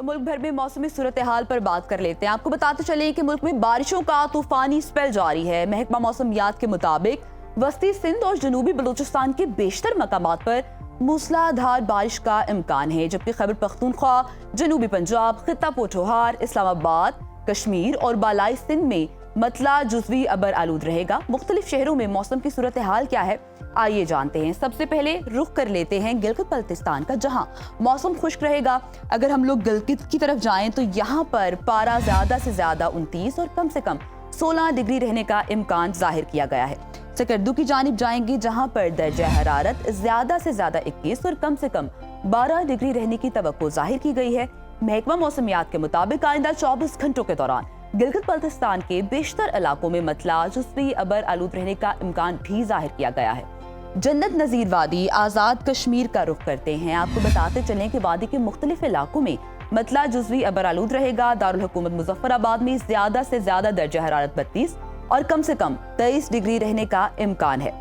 तो मुल्क भर में मौसमी सूरत हाल पर बात कर लेते हैं। आपको बताते चले कि मुल्क में बारिशों का तूफानी स्पेल जारी है। महकमा मौसमियात के मुताबिक वस्ती सिंध और जनूबी बलूचिस्तान के बेशतर मकामात पर मूसलाधार बारिश का इम्कान है, जबकि खैबर पख्तूनख्वा, जनूबी पंजाब, खित्ता पोठोहार, इस्लामाबाद, कश्मीर और बालाई सिंध में मतला जुज़वी अबर आलूद रहेगा। मुख्तलिफ शहरों में मौसम की सूरत हाल क्या है, आइए जानते हैं। सबसे पहले रुख कर लेते हैं गिलगित बल्तिस्तान का, जहां मौसम खुश्क रहेगा। अगर हम लोग गिलगित की तरफ जाएं तो यहाँ पर पारा ज्यादा से ज्यादा 29 और कम से कम 16 डिग्री रहने का इम्कान जाहिर किया गया है। सकर्दू की जानिब जाएंगे जहां पर दर्जा हरारत ज्यादा से ज्यादा 21 और कम से कम 12 डिग्री रहने की तवक्को जाहिर की गई है। महकमा मौसमियात के मुताबिक आइंदा 24 घंटों के दौरान गिलगित बल्तिस्तान के बेशतर इलाकों में मतला जुज़वी अबर आलूद रहने का इम्कान भी जाहिर किया गया है। जन्नत नज़ीर वादी, आज़ाद कश्मीर का रुख करते हैं। आपको बताते चलें कि वादी के मुख्तलिफ इलाकों में मतला जुज़वी अबर आलूद रहेगा। दारुल हुकूमत मुजफ्फराबाद में ज्यादा से ज्यादा दर्जा हरारत 32 और कम से कम 23 डिग्री रहने का इम्कान है।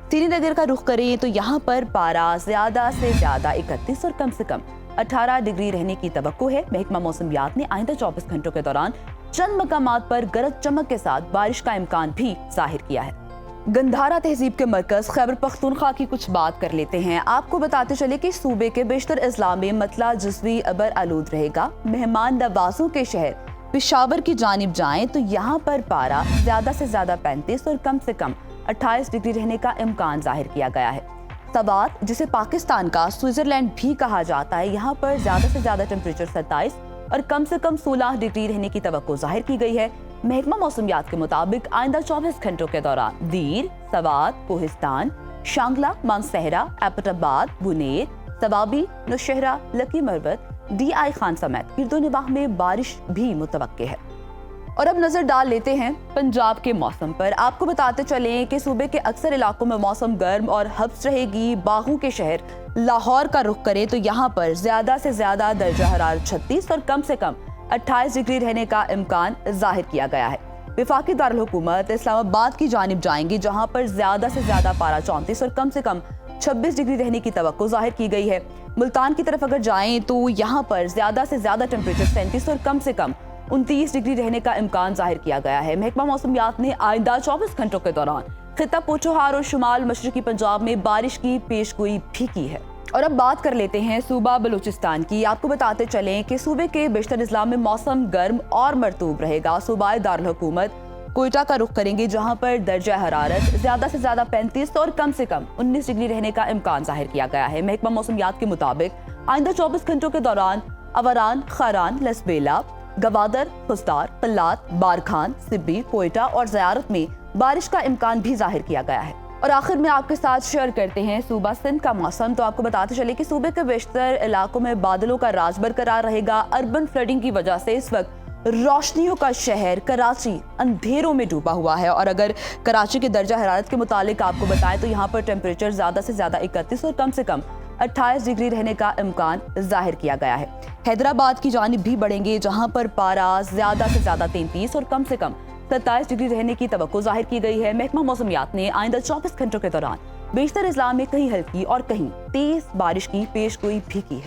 श्रीनगर का रुख करें तो यहाँ पर पारा ज्यादा से ज्यादा 31 और कम से कम 18 डिग्री रहने की तवक्को है। महकमा मौसमियात ने आइंदा 24 घंटों के दौरान चंद मकामात पर गरज चमक के साथ बारिश का इम्कान भी जाहिर किया है। गंधारा तहजीब के मरकज खैबर पख्तूनख्वा की कुछ बात कर लेते हैं। आपको बताते चले कि सूबे के बेशतर अजला में मतला जुज़वी अबर आलूद रहेगा। मेहमान नवाजों के शहर पेशावर की जानिब जाएं तो यहाँ पर पारा ज्यादा से ज्यादा 35 और कम से कम 28 डिग्री रहने का इम्कान जाहिर किया गया है। सवात, जिसे पाकिस्तान का स्विट्जरलैंड भी कहा जाता है, यहाँ पर ज्यादा से ज्यादा टेम्परेचर 27 और कम से कम 16 डिग्री रहने की तवक्को जाहिर की गई है। महकमा मौसमियात के मुताबिक आइंदा 24 घंटों के दौरान दीर, सवात, कोहिस्तान, शांगला, मानसहरा, एबटाबाद, बुनेर, सवाबी, नौशहरा, लकी मरवत, DI खान समेत गिरदोनवाह में बारिश भी मुतवक्के है। और अब नजर डाल लेते हैं पंजाब के मौसम पर। आपको बताते चलें कि सूबे के अक्सर इलाकों में मौसम गर्म और हब्स रहेगी। बागों के शहर लाहौर का रुख करें तो यहाँ पर ज्यादा से ज्यादा दर्जा हरारत 36 और कम से कम 28 डिग्री रहने का इम्कान जाहिर किया गया है। वफाकी दारुल हुकूमत इस्लामाबाद की जानिब जाएंगे जहाँ पर ज्यादा से ज्यादा पारा 34 और कम से कम 26 डिग्री रहने की तवक्को जाहिर की गई है। मुल्तान की तरफ अगर जाएं तो यहाँ पर ज्यादा से ज्यादा टेम्परेचर 37 और कम से कम 29 डिग्री रहने का इम्कान जाहिर किया गया है। महकमा मौसमियात ने आइंदा 24 घंटों के दौरान खित्ता पोठोहार और शुमाल मशरकी पंजाब में बारिश की पेशगोई भी की है। और अब बात कर लेते हैं सूबा बलूचिस्तान की। आपको बताते चलें कि सूबे के बेशतर अजला में मौसम गर्म और मरतूब रहेगा। सूबाए दारुल हुकूमत कोयटा का रुख करेंगे जहां पर दर्जा हरारत ज्यादा से ज्यादा 35 और कम से कम 19 डिग्री रहने का इम्कान जाहिर किया गया है। महकमा मौसमियात के मुताबिक आइंदा 24 घंटों के दौरान अवरान, खारान, लसबेला, गवादर, खुस्तार, कल्लात, बारखान, सिब्बी, कोयटा और ज़यारत में बारिश का इम्कान भी जाहिर किया गया है। और आखिर में आपके साथ शेयर करते हैं सूबा सिंध का मौसम। तो आपको बताते चले कि सूबे के बेशतर इलाकों में बादलों का राज बरकरार रहेगा। अर्बन फ्लडिंग की वजह से इस वक्त रोशनियों का शहर कराची अंधेरों में डूबा हुआ है। और अगर कराची के दर्जा हरारत के मुतालिक आपको बताएं तो यहाँ पर टेम्परेचर ज्यादा से ज्यादा 31 और कम से कम 28 डिग्री रहने का इम्कान जाहिर किया गया है। हैदराबाद की जानिब भी बढ़ेंगे जहां पर पारा ज्यादा से ज्यादा 33 और कम से कम 27 डिग्री रहने की तवक्को जाहिर की गई है। महकमा मौसमियात ने आइंदा 24 घंटों के दौरान बेशतर इजला में कहीं हल्की और कहीं तेज बारिश की पेशगोई भी की है।